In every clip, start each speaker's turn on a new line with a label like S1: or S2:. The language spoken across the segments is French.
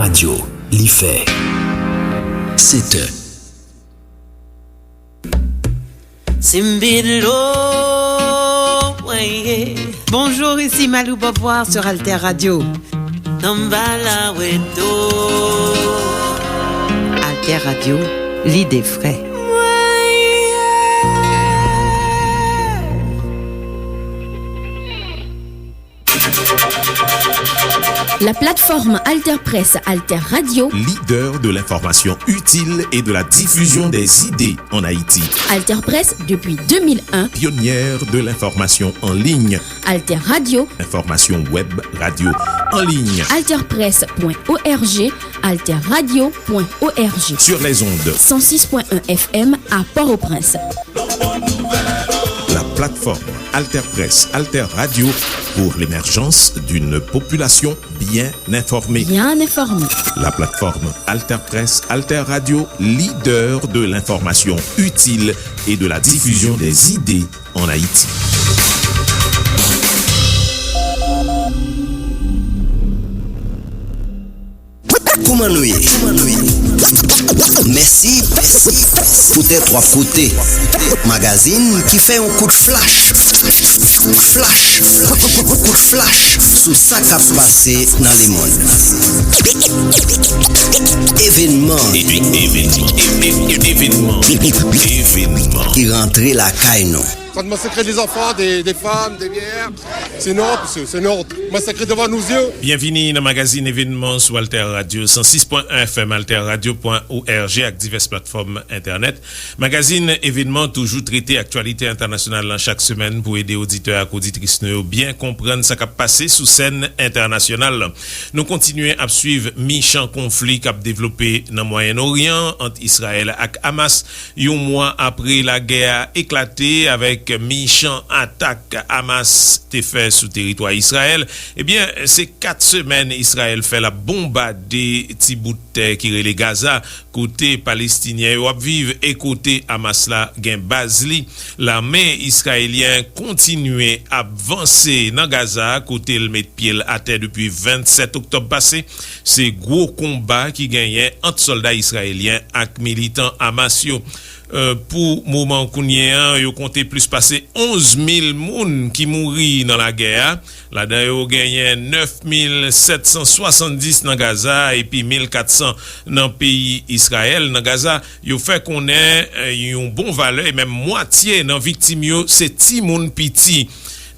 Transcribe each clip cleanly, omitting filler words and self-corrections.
S1: Radio, l'IFE. C'est
S2: Bonjour, ici Malou Boboir sur Alter Radio. Alter Radio, l'idée frais.
S3: La plateforme Alter Press, Alter Radio,
S4: leader de l'information utile et de la diffusion des idées en Haïti.
S3: Alter Press depuis 2001,
S4: pionnière de l'information en ligne.
S3: Alter Radio,
S4: information web, radio en ligne.
S3: alterpress.org, alterradio.org.
S4: Sur les ondes
S3: 106.1 FM à Port-au-Prince.
S4: La plateforme Alter Press, Alter Radio pour l'émergence d'une population bien informée.
S3: Bien informée.
S4: La plateforme Alter Press, Alter Radio, leader de l'information utile et de la diffusion des idées en Haïti.
S1: Koumanouye. Merci pour tes trois côtés. Magazine qui fait un coup de flash. Coup de flash sous ça qui a passé dans le monde. Événement qui rentrait la caille.
S5: Ça te massacrer des enfants, des femmes, des bières. C'est non, c'est non. Massacrer devant nos yeux.
S6: Bienvenue dans le magazine événement sur Alter Radio 106.1 FM, alterradio.org avec diverses plateformes internet. Magazine événement toujours traité actualité internationale dans chaque semaine pour aider auditeurs et auditrices à bien comprendre ce qui a passé sous scène internationale. Nous continuons à suivre méchant conflit qui a développé dans le Moyen-Orient entre Israël et Hamas. Un mois après la guerre a éclaté avec méchant attaque Hamas te fait sous territoire Israël, eh bien, c'est 4 semaines Israël fait la bombarder ti bout de terre qui relève Gaza, côté palestinien ou vivre et côté Hamas la gen base li. L'armée israélienne continue à avancer dans Gaza, côté le met pied à terre depuis 27 octobre passé. C'est gros combat qui gagnait entre soldats israéliens et militants Hamas yo. Pour moment kounyen, yo compté plus passé 11 000 moun qui mourit dans la guerre. Là-dedans, yo gagné 9 770 dans Gaza et puis 1400 dans pays Israël. Dans Gaza, yo fait qu'on ait une bonne valeur et même moitié dans victime yo, c'est ti moun piti.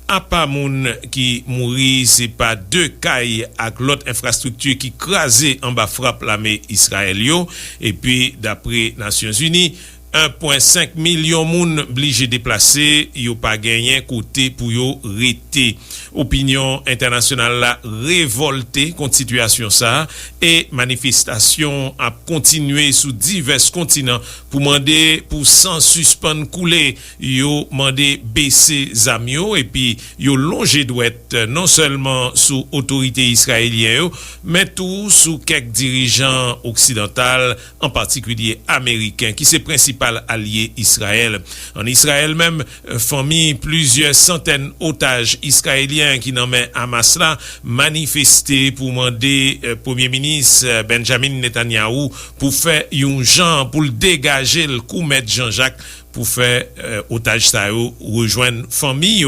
S6: A pas moun qui mourit, c'est pas 2 cailles avec l'autre infrastructure qui crasé en bas frappe l'armée israélien. Et puis, d'après Nations Unies, 1,5 million moun obligé déplacer, yo pas gagné côté pour yo rete. Opinion internationale la révolté contre situation ça et manifestation a continué sous divers continents pour demander pour sans suspendre couler, yo mandé baisser zamio et puis yo longer douette non seulement sous autorité israélienne mais tout sous quelques dirigeants occidentaux en particulier américains qui c'est principal allié Israël. En Israël même, famille plusieurs centaines otages israéliens qui nommaient Hamas là manifesté pour demander Premier ministre Benjamin Netanyahu pour faire un genre pour le dégager le coup maître Jean-Jacques pour faire otage ça rejoindre famille.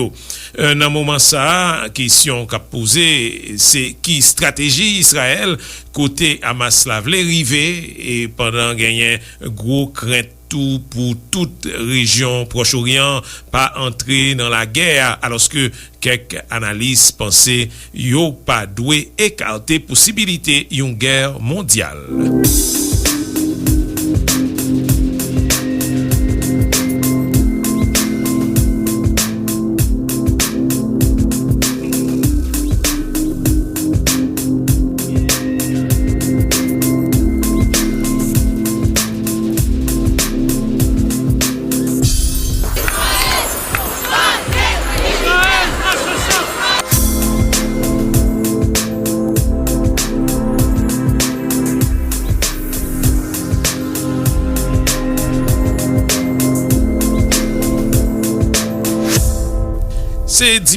S6: Dans moment ça, question qu'a posé, c'est qui stratégie Israël côté Hamas la vle river et pendant gagner gros crainte tout pour toute région Proche-Orient pas entrer dans la guerre alors que quelques analystes pensaient yo pas doué écarter possibilité d'une guerre mondiale.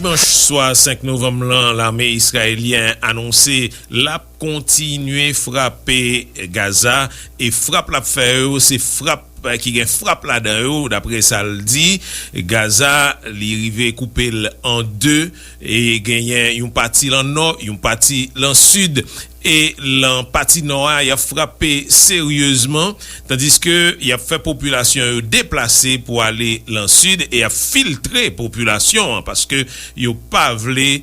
S6: dimanche soir 5 novembre, l'armée israélienne annoncé la continuer frapper Gaza et frappe la fait c'est frappe qui gen frappe là-dedans d'après ça le dit Gaza li rive couper en deux et gagner une partie dans nord, une partie dans sud et la partie nord il a frappé sérieusement tandis que il a fait population déplacer pour aller dans sud et a filtré population parce que yo pas vle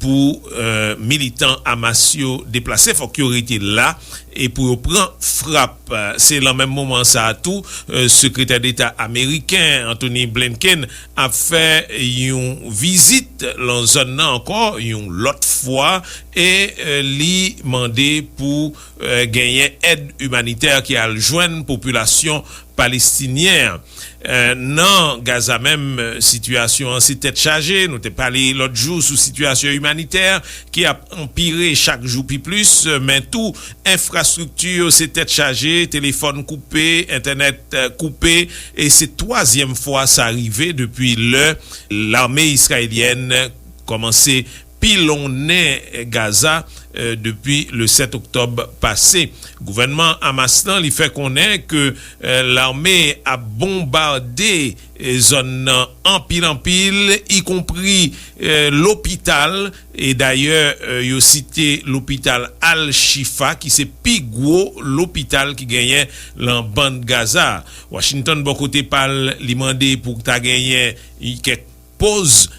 S6: pour militants Hamas yo déplacer faut qu'il aurait été là et pour prendre frappe c'est le même moment ça à tout secrétaire d'État américain Anthony Blinken a fait une visite dans zone là encore une l'autre fois et li mandé pour gagner aide humanitaire qui a joindre population palestinienne. Non, Gaza même situation en si tête chargée, nous t'ai parlé l'autre jour sous situation humanitaire qui a empiré chaque jour puis plus, mais tout infrastructure c'est tête chargée, téléphone coupé, internet coupé et c'est troisième fois ça arrivé depuis l'armée israélienne commencé pilonner Gaza depuis le 7 octobre passé. Gouvernement Hamas il fait connaître que l'armée a bombardé zone en pile y compris l'hôpital et d'ailleurs il a cité l'hôpital Al-Shifa qui c'est plus gros l'hôpital qui gagnait dans bande Gaza. Washington bon côté parle li mandé pour ta gagner quelques pause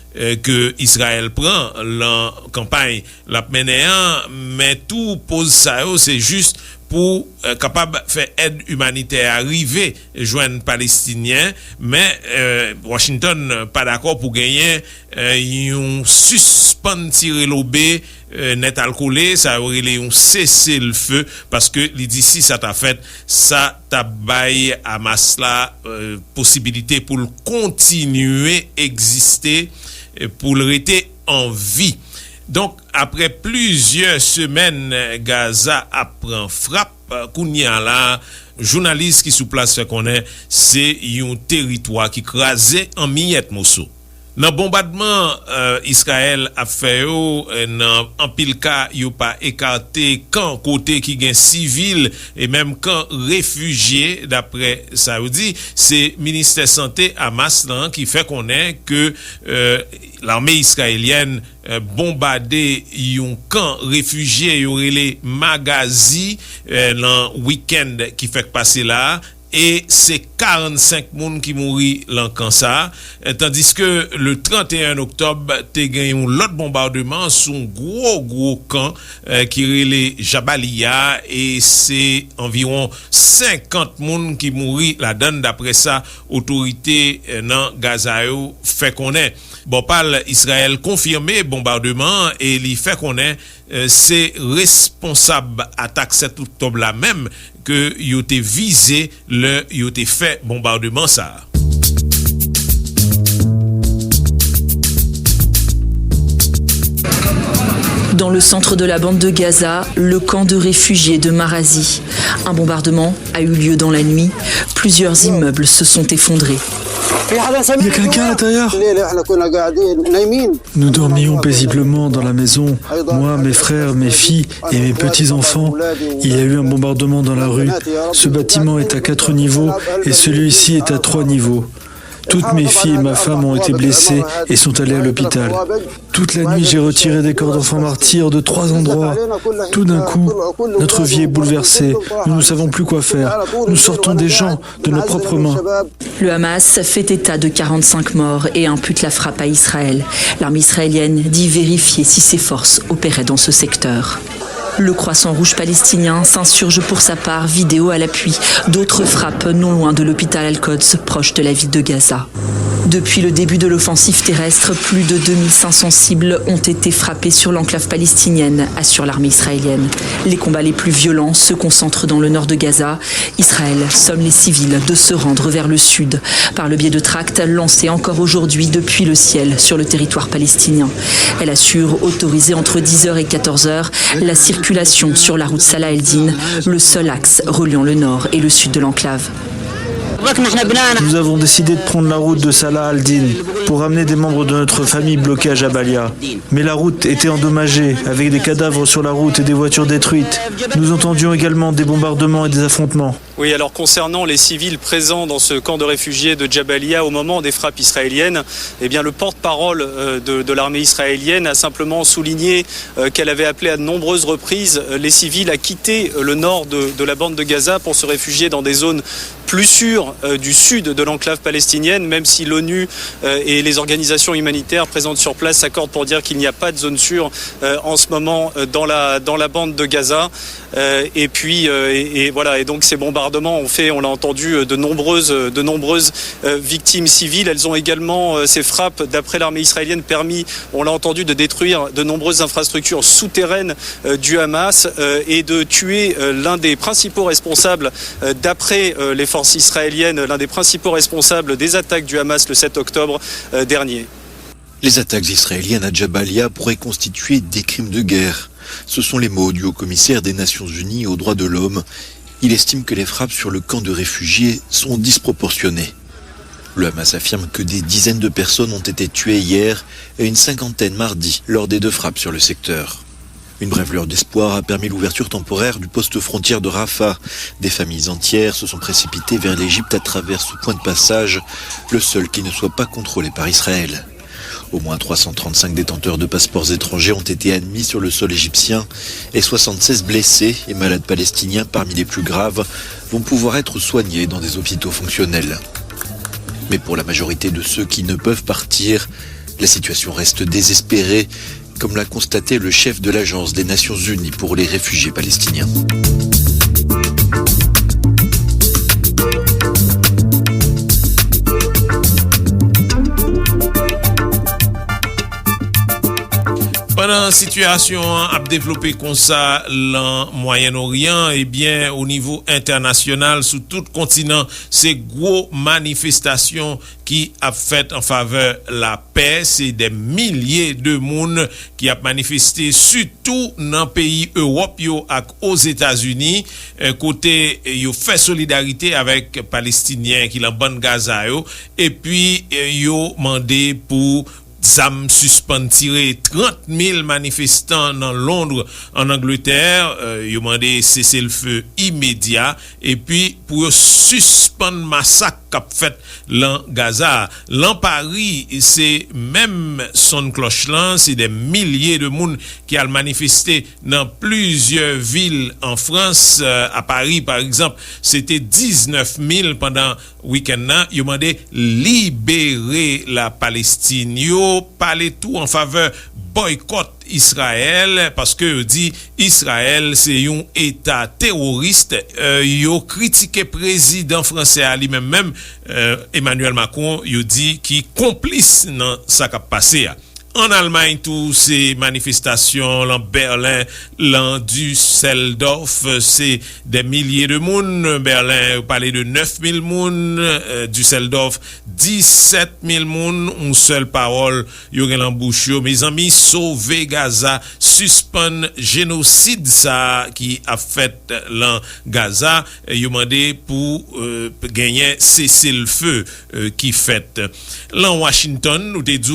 S6: que Israël prend la campagne la menéant mais tout pose ça c'est juste pour capable faire aide humanitaire arriver joindre palestinien mais Washington pas d'accord pour gagner un suspend tirer l'obé net alcoolé ça aurait un cesser le feu parce que d'ici ça t'a fait ça t'a bail à Masla possibilité pour le continuer exister pour le rester en vie. Donc après plusieurs semaines Gaza apprend frappe kounya la journaliste qui sous place fait connaît c'est un territoire qui crasé en miettes morceaux. Dans bombardement Israël a fait en pile cas yo pas écarté quand côté qui gain civil et même quand réfugiés d'après Saoudi c'est ministère santé Hamas là qui fait connaître que l'armée israélienne bombardé un camp réfugié y aurait les Magazi dans week-end qui fait passer là et c'est 45 moun qui mouri dans camp ça tandis que le 31 octobre t'es gagné un lot bombardement sur un gros camp qui relait Jabalia et c'est environ 50 moun qui mouri la donne d'après ça autorité dans Gaza fait connaître bon parle Israël confirmé bombardement et il fait connaître c'est responsable attaque 7 octobre là même que yo te visé yo te fait bombardement ça.
S7: Dans le centre de la bande de Gaza, le camp de réfugiés de Marazi. Un bombardement a eu lieu dans la nuit. Plusieurs immeubles se sont effondrés.
S8: Il y a quelqu'un à l'intérieur. Nous dormions paisiblement dans la maison. Moi, mes frères, mes filles et mes petits-enfants. Il y a eu un bombardement dans la rue. Ce bâtiment est à 4 niveaux et celui-ci est à 3 niveaux. Toutes mes filles et ma femme ont été blessées et sont allées à l'hôpital. Toute la nuit, j'ai retiré des corps d'enfants martyrs de 3 endroits. Tout d'un coup, notre vie est bouleversée. Nous ne savons plus quoi faire. Nous sortons des gens de nos propres mains.
S7: Le Hamas fait état de 45 morts et impute la frappe à Israël. L'armée israélienne dit vérifier si ses forces opéraient dans ce secteur. Le Croissant Rouge palestinien s'insurge pour sa part, vidéo à l'appui, d'autres frappes non loin de l'hôpital Al-Quds, proche de la ville de Gaza. Depuis le début de l'offensive terrestre, plus de 2500 cibles ont été frappées sur l'enclave palestinienne, assure l'armée israélienne. Les combats les plus violents se concentrent dans le nord de Gaza. Israël somme les civils de se rendre vers le sud, par le biais de tracts lancés encore aujourd'hui depuis le ciel sur le territoire palestinien. Elle assure autoriser entre 10h et 14h la circulation sur la route Salah el-Din, le seul axe reliant le nord et le sud de l'enclave.
S8: Nous avons décidé de prendre la route de Salah al-Din pour ramener des membres de notre famille bloqués à Jabalia. Mais la route était endommagée, avec des cadavres sur la route et des voitures détruites. Nous entendions également des bombardements et des affrontements.
S9: Oui, alors concernant les civils présents dans ce camp de réfugiés de Jabalia au moment des frappes israéliennes, eh bien le porte-parole de l'armée israélienne a simplement souligné qu'elle avait appelé à de nombreuses reprises les civils à quitter le nord de la bande de Gaza pour se réfugier dans des zones plus sûres du sud de l'enclave palestinienne, même si l'ONU et les organisations humanitaires présentes sur place s'accordent pour dire qu'il n'y a pas de zone sûre en ce moment dans la bande de Gaza. Et puis voilà, et donc ces bombardements ont fait, on l'a entendu, de nombreuses victimes civiles. Elles ont également, ces frappes, d'après l'armée israélienne, permis, on l'a entendu, de détruire de nombreuses infrastructures souterraines du Hamas et de tuer l'un des principaux responsables, d'après les forces israéliennes, l'un des principaux responsables des attaques du Hamas le 7 octobre dernier.
S10: Les attaques israéliennes à Jabalia pourraient constituer des crimes de guerre. Ce sont les mots du haut-commissaire des Nations Unies aux droits de l'homme. Il estime que les frappes sur le camp de réfugiés sont disproportionnées. Le Hamas affirme que des dizaines de personnes ont été tuées hier et une cinquantaine mardi lors des 2 frappes sur le secteur. Une brève lueur d'espoir a permis l'ouverture temporaire du poste frontière de Rafah. Des familles entières se sont précipitées vers l'Égypte à travers ce point de passage, le seul qui ne soit pas contrôlé par Israël. Au moins 335 détenteurs de passeports étrangers ont été admis sur le sol égyptien et 76 blessés et malades palestiniens parmi les plus graves vont pouvoir être soignés dans des hôpitaux fonctionnels. Mais pour la majorité de ceux qui ne peuvent partir, la situation reste désespérée, comme l'a constaté le chef de l'Agence des Nations Unies pour les réfugiés palestiniens.
S6: Pendant situation a développé comme ça dans Moyen-Orient, eh bien au niveau international, sous tout continent, c'est gros manifestations qui a fait en faveur la paix. C'est des milliers de monde qui a manifesté surtout dans pays Europe yo ak aux États-Unis, côté yo fait solidarité avec Palestiniens qui l'en bande Gaza yo, et puis yo mandé pour Zam suspend tiré 30 000 manifestants dans Londres, en Angleterre. Ils ont demandé cesser le feu immédiat et puis pour suspendre massacre qu'a fait dans Gaza. Dans Paris, c'est même son cloche là, c'est des milliers de monde qui a manifesté dans plusieurs villes en France. À Paris, par exemple, c'était 19 000 pendant week-end là. Ils ont demandé libérer la Palestine. Parler tout en faveur boycott Israël parce que dit Israël c'est un état terroriste. Yo critiqué président français à lui-même Emmanuel Macron, yo dit qui complice dans ça qui a passé. En Allemagne, tous ces manifestations, en Berlin, en Düsseldorf, c'est des milliers de monde. Berlin, vous parlez de 9 000 monde. Düsseldorf, 17 000 monde. Une seule parole, Yorin Lambouchio. Mes amis, sauvez Gaza, suspend génocide ça qui a fait dans Gaza. Ils ont demandé pour gagner cesser le feu qui fait. Dans Washington, nous te dit,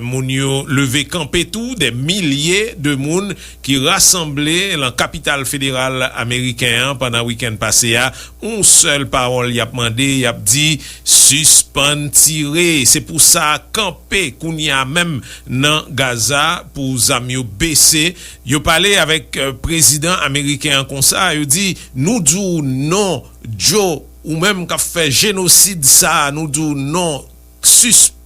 S6: Mounio levé campé tout des milliers de monde qui rassemblaient dans la capitale fédérale américaine pendant le week-end passé. Une seule parole y a demandé, y a dit suspend tirer. C'est pour ça campé qu'on y a même dans Gaza pour zamio baisser. Yo parlé avec président américain comme ça, yo dit nous disons non Joe ou même qu'a fait génocide ça, nous disons non suspend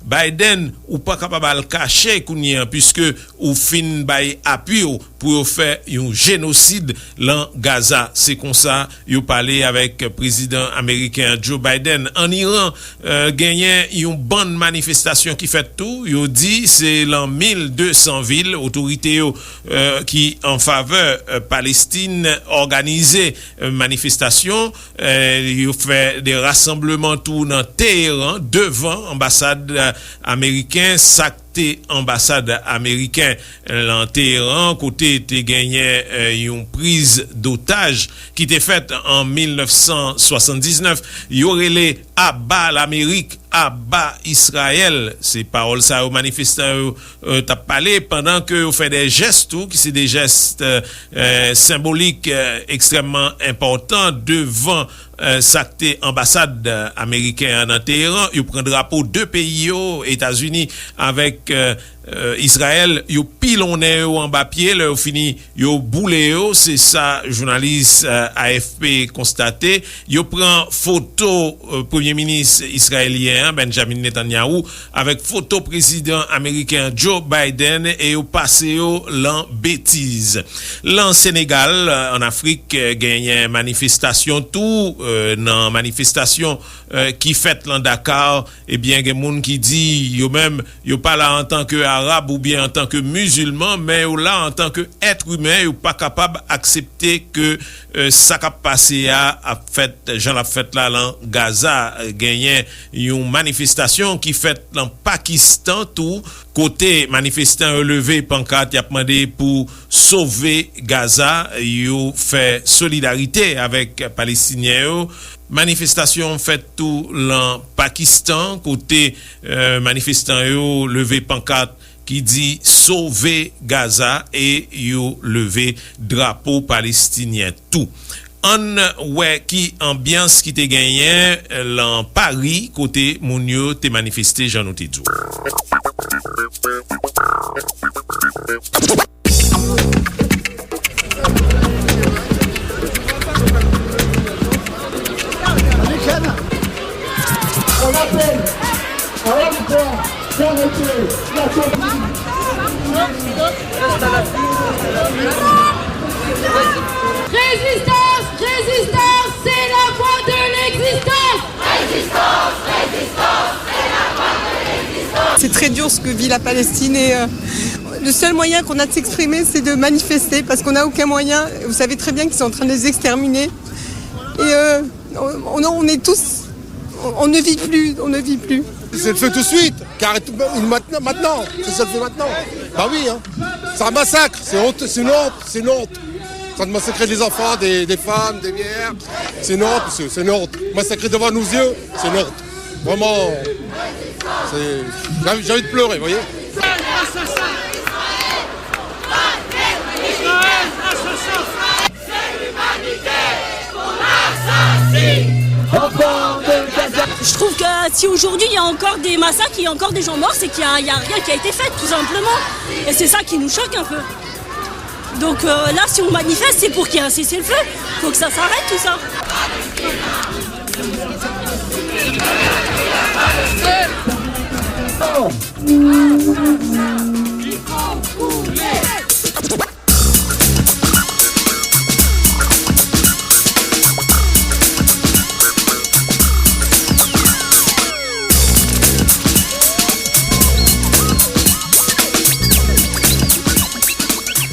S6: Biden ou pas capable de cacher puisque ou fin bay appui pour faire un génocide dans Gaza. C'est comme ça yo parlé avec président américain Joe Biden. En Iran gagné une bonne manifestation qui fait tout. Yo dit c'est dans 1200 villes autorités qui en faveur Palestine organisé manifestation. Yo fait des rassemblements tout dans Téhéran devant ambassade américain. Ça sakte ambassade américain lan Téhéran, kote te genyen yon prise d'otage ki te fet en 1979. Yorele Abba l'Amérique, Abba Israël, se parole sa ou manifestant tap pale pendant que ou fait des gestes ou qui c'est des gestes symboliques extrêmement importants devant sakte ambassade américain en Téhéran. Yo pren drapeau deux pays yo, États-Unis avec Israël, yo pilonne yo en bas pied, là yo fini yo boule yo, c'est ça journaliste AFP constaté. Yo prend photo premier ministre israélien Benjamin Netanyahu avec photo président américain Joe Biden et yo passe yo l'an bêtise. L'an Sénégal en Afrique gagne manifestation tout nan manifestation qui fait l'an Dakar, et bien gen moun qui dit yo même yo pas là en tant que arabe ou bien en tant que musulman, mais yo là en tant que être humain, yo pas capable accepter que ça a passé a fait Jean la fête là dans Gaza, gagné une manifestation qui fait dans Pakistan tout côté manifestant levé pancarte y a demandé pour sauver Gaza, yo fait solidarité avec Palestiniens. Manifestation faite tout dans Pakistan côté manifestant yo levé pancarte qui dit sauver Gaza et yo levé drapeau palestinien tout. On ouais qui ambiance qui te gagné dans Paris côté moun yo te manifesté Jean Otidou.
S11: On appelle à la victoire d'arrêter la conflit.
S12: Résistance, résistance, c'est la voie de l'existence. Résistance, résistance, c'est la voie de l'existence.
S13: C'est très dur ce que vit la Palestine et le seul moyen qu'on a de s'exprimer, c'est de manifester parce qu'on n'a aucun moyen. Vous savez très bien qu'ils sont en train de les exterminer. Et on est tous... On ne vit plus.
S5: C'est le feu tout de suite, car maintenant, c'est le feu maintenant. Bah oui, hein. C'est un massacre, c'est une honte. C'est une honte. En train de massacrer des enfants, des femmes, des vieilles. C'est une honte, monsieur, c'est une honte. Massacrer devant nos yeux, c'est une honte. Vraiment, j'ai envie de pleurer, vous voyez.
S14: Je trouve que si aujourd'hui il y a encore des massacres, il y a encore des gens morts, c'est qu'il n'y a rien qui a été fait, tout simplement. Et c'est ça qui nous choque un peu. Donc là, si on manifeste, c'est pour qu'il y ait un cessez-le-feu. Il faut que ça s'arrête, tout ça.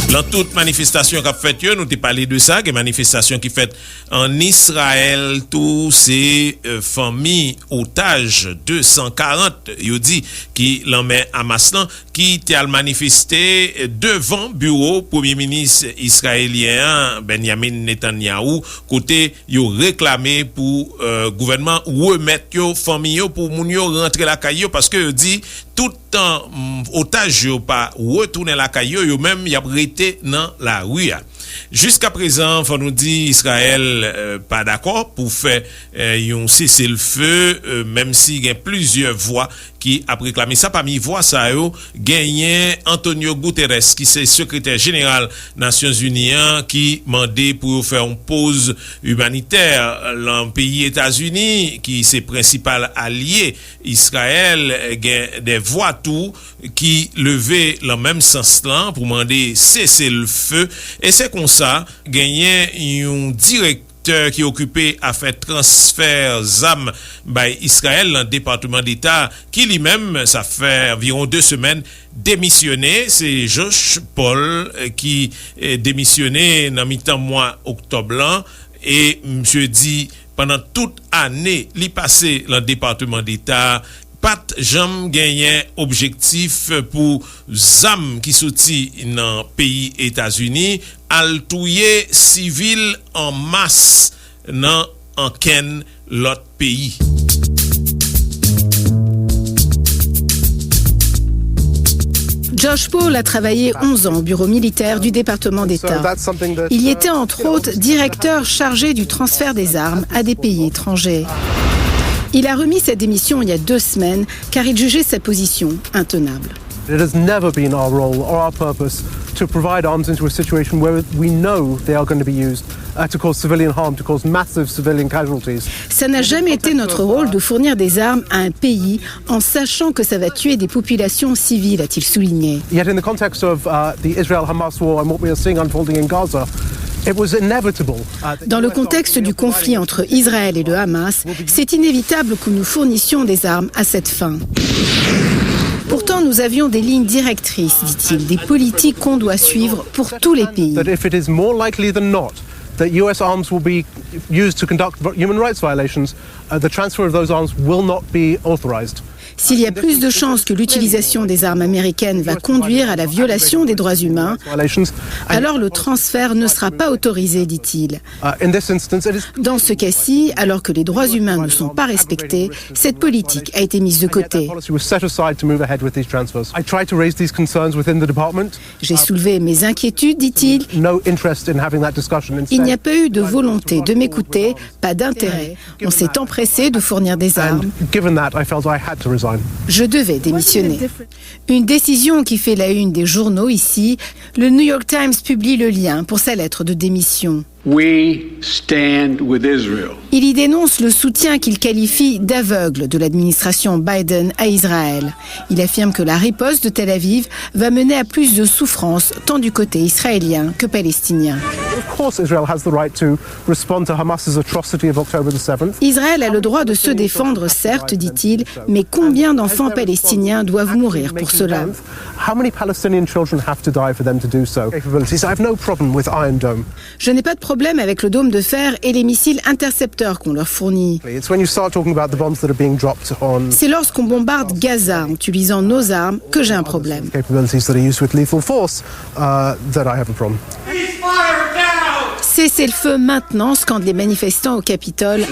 S6: Dans toute manifestation qu'a fait, nous t'ai parlé de ça, des manifestations qui fait en Israël, tous ces familles otages 240, yo dit, qui l'en met à Maslan, qui t'ai manifesté devant bureau premier ministre israélien Benjamin Netanyahu, côté yo réclamé pour gouvernement remettre yo famille yo pour moun yo rentrer la caillou parce que yo dit tout temps otage yo pas retourner la caillou yo même y a arrêté dans la rue. Jusqu'à présent, faut nous dire Israël pas d'accord pour faire un cessez-le-feu, même s'il y a plusieurs voix qui a réclamé ça. Parmi voix ça yo gagné Antonio Guterres qui c'est secrétaire général Nations Unies qui mandé pour faire une pause humanitaire dans le pays États-Unis qui c'est principal allié Israël, des voix tout qui levé dans même sens là pour demander cesser le feu et c'est comme ça gagné un directeur qui est occupé à faire transfert d'armes by Israël dans le département d'État qui lui-même ça fait environ 2 semaines démissionné, c'est Josh Paul qui est démissionné dans mi-temps mois octobre et monsieur dit pendant toute année, il passé dans le département d'État pat jam genyen objektif pou zam ki soti nan peyi Etats-Unis al touye sivil en masse nan anken lot peyi.
S15: Josh Paul a travaillé 11 ans au bureau militaire du département d'État. Il y était entre autres directeur chargé du transfert des armes à des pays étrangers. Il a remis sa démission il y a 2 semaines car il jugeait sa position intenable.
S16: It has never been our role or our purpose to provide arms into a situation where we know they are going to be used to cause civilian harm, to cause massive civilian casualties.
S15: Ça n'a jamais été notre rôle de fournir des armes à un pays en sachant que ça va tuer des populations civiles, a-t-il souligné.
S16: Yet in the context of the Israel-Hamas war and what we are seeing unfolding in Gaza, it was inevitable.
S15: Dans le contexte du conflit entre Israël et le Hamas, c'est inévitable que nous fournissions des armes à cette fin. Pourtant, nous avions des lignes directrices, dit-il, des politiques qu'on doit suivre pour tous les pays.
S16: That US arms will be used to conduct human rights violations, the transfer of those arms will not be authorized.
S15: S'il y a plus de chances que l'utilisation des armes américaines va conduire à la violation des droits humains, alors le transfert ne sera pas autorisé, dit-il. Dans ce cas-ci, alors que les droits humains ne sont pas respectés, cette politique a été mise de côté. J'ai soulevé mes inquiétudes, dit-il. Il n'y a pas eu de volonté de m'écouter, pas d'intérêt. On s'est empressé de fournir des armes. Je devais démissionner. Une décision qui fait la une des journaux ici. Le New York Times publie le lien pour sa lettre de démission.
S17: We stand with Israel.
S15: Il y dénonce le soutien qu'il qualifie d'aveugle de l'administration Biden à Israël. Il affirme que la riposte de Tel Aviv va mener à plus de souffrance tant du côté israélien que palestinien. Israël a le droit de se défendre, certes, dit-il, mais combien d'enfants palestiniens doivent mourir pour cela? Je n'ai pas de problème avec le dôme de fer et les missiles intercepteurs qu'on leur fournit. C'est lorsqu'on bombarde Gaza en utilisant nos armes que j'ai un problème. Cessez-le-feu maintenant, scandent les manifestants au Capitole,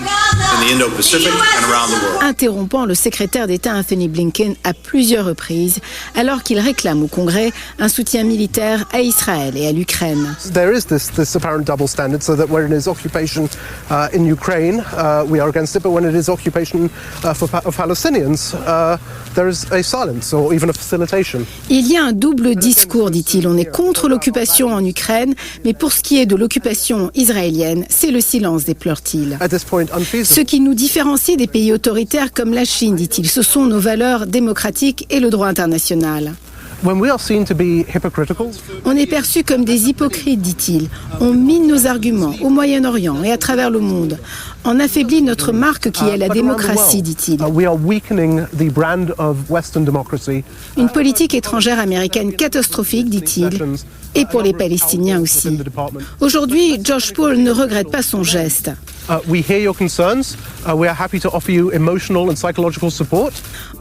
S15: interrompant le secrétaire d'État Anthony Blinken à plusieurs reprises, alors qu'il réclame au Congrès un soutien militaire à Israël et à l'Ukraine.
S16: There is this apparent double standard, so that when it is occupation in Ukraine, we are against it, but when it is occupation of Palestinians, there is a silence or even a facilitation.
S15: Il y a un double discours, dit-il. On est contre l'occupation en Ukraine, mais pour ce qui est de l'occupation israélienne, c'est le silence, déplore-t-il. Ce qui nous différencie des pays autoritaires comme la Chine, dit-il, ce sont nos valeurs démocratiques et le droit international. On est perçus comme des hypocrites, dit-il. On mine nos arguments au Moyen-Orient et à travers le monde. On affaiblit notre marque qui est la démocratie, dit-il. Une politique étrangère américaine catastrophique, dit-il, et pour les Palestiniens aussi. Aujourd'hui, Josh Paul ne regrette pas son geste.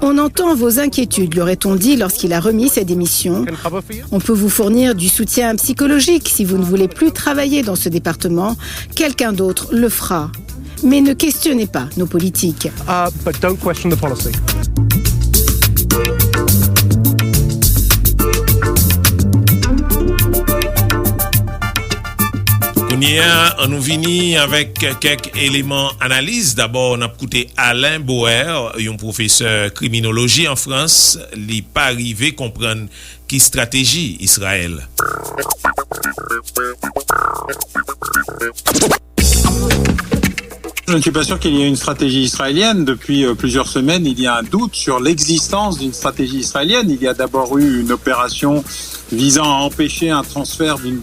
S15: On entend vos inquiétudes, lui aurait-on dit lorsqu'il a remis sa démission. On peut vous fournir du soutien psychologique si vous ne voulez plus travailler dans ce département. Quelqu'un d'autre le fera. Mais ne questionnez pas nos politiques.
S6: On nous vini avec quelques éléments analyse. D'abord, on a écouté Alain Boer, un professeur criminologie en France, li pas arrivé comprendre qui stratégie Israël.
S18: Je ne suis pas sûr qu'il y ait une stratégie israélienne. Depuis plusieurs semaines, il y a un doute sur l'existence d'une stratégie israélienne. Il y a d'abord eu une opération visant à empêcher un transfert d'une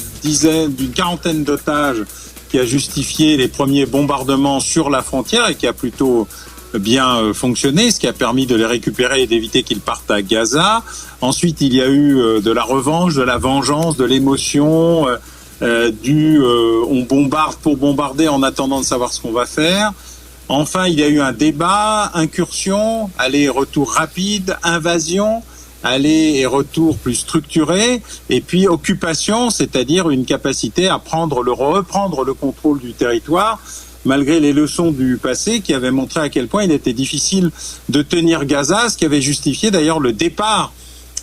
S18: quarantaine d'otages qui a justifié les premiers bombardements sur la frontière et qui a plutôt bien fonctionné, ce qui a permis de les récupérer et d'éviter qu'ils partent à Gaza. Ensuite, il y a eu de la revanche, de la vengeance, de l'émotion, on bombarde pour bombarder en attendant de savoir ce qu'on va faire. Enfin, il y a eu un débat, incursion, aller-retour rapide, invasion, aller et retour plus structuré, et puis occupation, c'est-à-dire une capacité à reprendre le contrôle du territoire, malgré les leçons du passé qui avaient montré à quel point il était difficile de tenir Gaza, ce qui avait justifié d'ailleurs le départ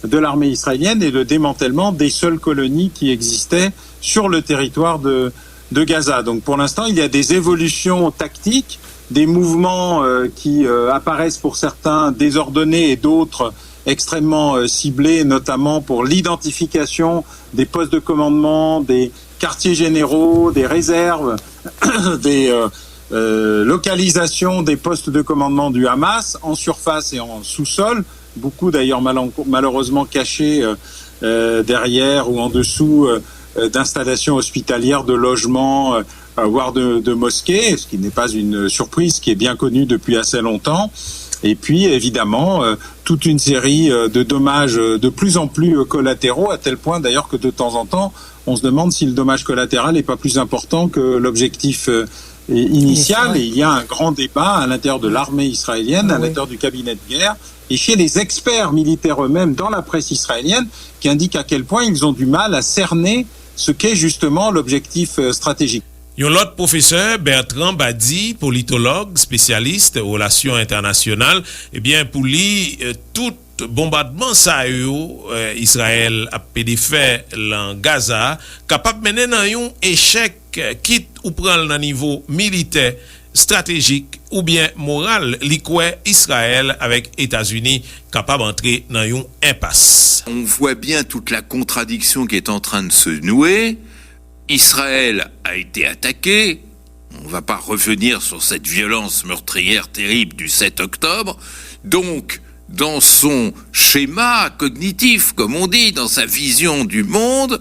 S18: de l'armée israélienne et le démantèlement des seules colonies qui existaient sur le territoire de Gaza. Donc pour l'instant, il y a des évolutions tactiques, des mouvements qui apparaissent pour certains désordonnés et d'autres extrêmement ciblés, notamment pour l'identification des postes de commandement, des quartiers généraux, des réserves, des localisations des postes de commandement du Hamas en surface et en sous-sol, beaucoup d'ailleurs malheureusement cachés derrière ou en dessous d'installations hospitalières, de logements, voire de mosquées, ce qui n'est pas une surprise, qui est bien connue depuis assez longtemps. Et puis, évidemment, toute une série de dommages de plus en plus collatéraux, à tel point d'ailleurs que de temps en temps, on se demande si le dommage collatéral n'est pas plus important que l'objectif initial. Et il y a un grand débat à l'intérieur de l'armée israélienne, à l'intérieur du cabinet de guerre, et chez les experts militaires eux-mêmes dans la presse israélienne, qui indiquent à quel point ils ont du mal à cerner ce qu'est justement l'objectif stratégique.
S6: Yon lot professeur Bertrand Badi, politologue, spécialiste relations internationales, eh bien pour lui, tout bombardement sa yo, Israël a pédé fait en Gaza, capable mener dans yon échec, quitte ou prendre dans niveau militaire, stratégique ou bien moral, li kwe Israël avec États-Unis capable d'entrer dans yon impasse.
S19: On voit bien toute la contradiction qui est en train de se nouer. Israël a été attaqué, on ne va pas revenir sur cette violence meurtrière terrible du 7 octobre, donc dans son schéma cognitif, comme on dit, dans sa vision du monde,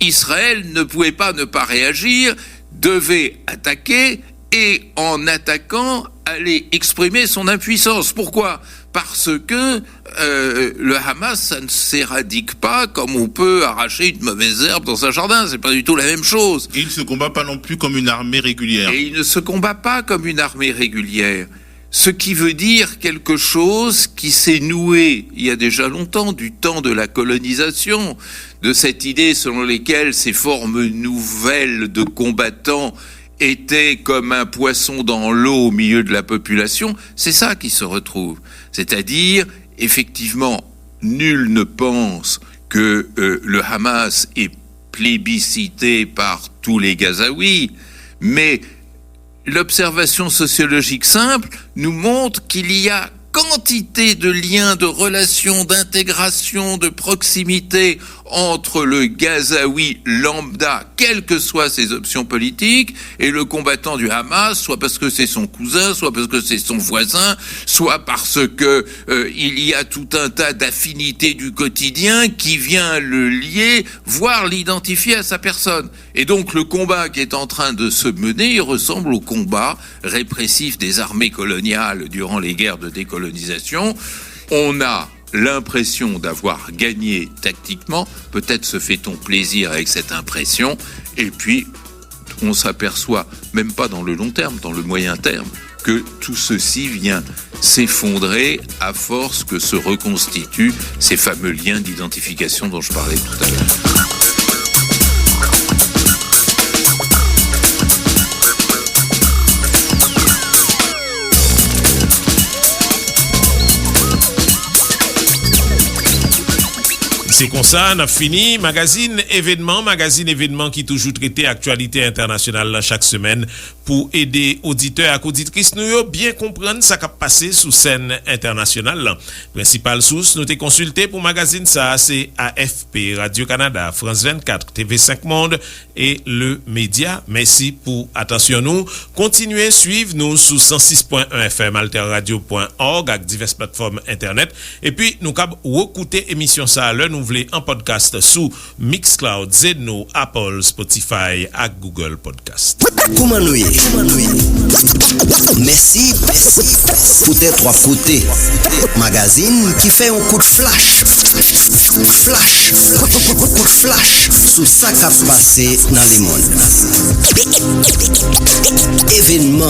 S19: Israël ne pouvait pas ne pas réagir, devait attaquer et en attaquant aller exprimer son impuissance. Pourquoi ? Parce que le Hamas, ça ne s'éradique pas comme on peut arracher une mauvaise herbe dans un jardin. C'est pas du tout la même chose.
S20: Et il ne se combat pas non plus comme une armée régulière.
S19: Et il ne se combat pas comme une armée régulière. Ce qui veut dire quelque chose qui s'est noué il y a déjà longtemps, du temps de la colonisation, de cette idée selon laquelle ces formes nouvelles de combattants était comme un poisson dans l'eau au milieu de la population, c'est ça qui se retrouve. C'est-à-dire, effectivement, nul ne pense que le Hamas est plébiscité par tous les Gazaouis, mais l'observation sociologique simple nous montre qu'il y a quantité de liens, de relations, d'intégration, de proximité entre le Gazaoui lambda, quelles que soient ses options politiques, et le combattant du Hamas, soit parce que c'est son cousin, soit parce que c'est son voisin, soit parce que il y a tout un tas d'affinités du quotidien qui vient le lier, voire l'identifier à sa personne. Et donc le combat qui est en train de se mener, il ressemble au combat répressif des armées coloniales durant les guerres de décolonisation. On a l'impression d'avoir gagné tactiquement, peut-être se fait-on plaisir avec cette impression, et puis on s'aperçoit, même pas dans le long terme, dans le moyen terme, que tout ceci vient s'effondrer à force que se reconstituent ces fameux liens d'identification dont je parlais tout à l'heure.
S6: C'est comme ça, on a fini. Magazine événement qui toujours traite actualité internationale chaque semaine pour aider auditeurs et auditrices nous bien comprendre ce qui a passé sous scène internationale. Principale source, nous t'ai consulté pour magazine ça, c'est AFP, Radio-Canada, France 24, TV5 Monde et Le Média. Merci pour attention nous. Continuez suivre nous sous 106.1 FM, alterradio.org avec diverses plateformes internet. Et puis, nous cap recouter émission ça à l'heure, nous vle en podcast sou Mixcloud, Zeno, Apple, Spotify ak Google Podcast.
S1: Koumanouye. Merci pou te 3 kote. Magazine qui fait un coup de flash. Coup de flash sous ça qui a passé dans le monde. Événement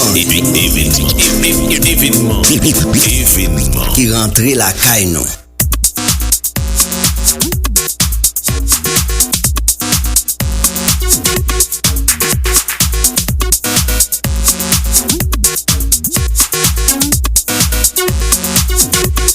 S1: qui rentrait la caille non.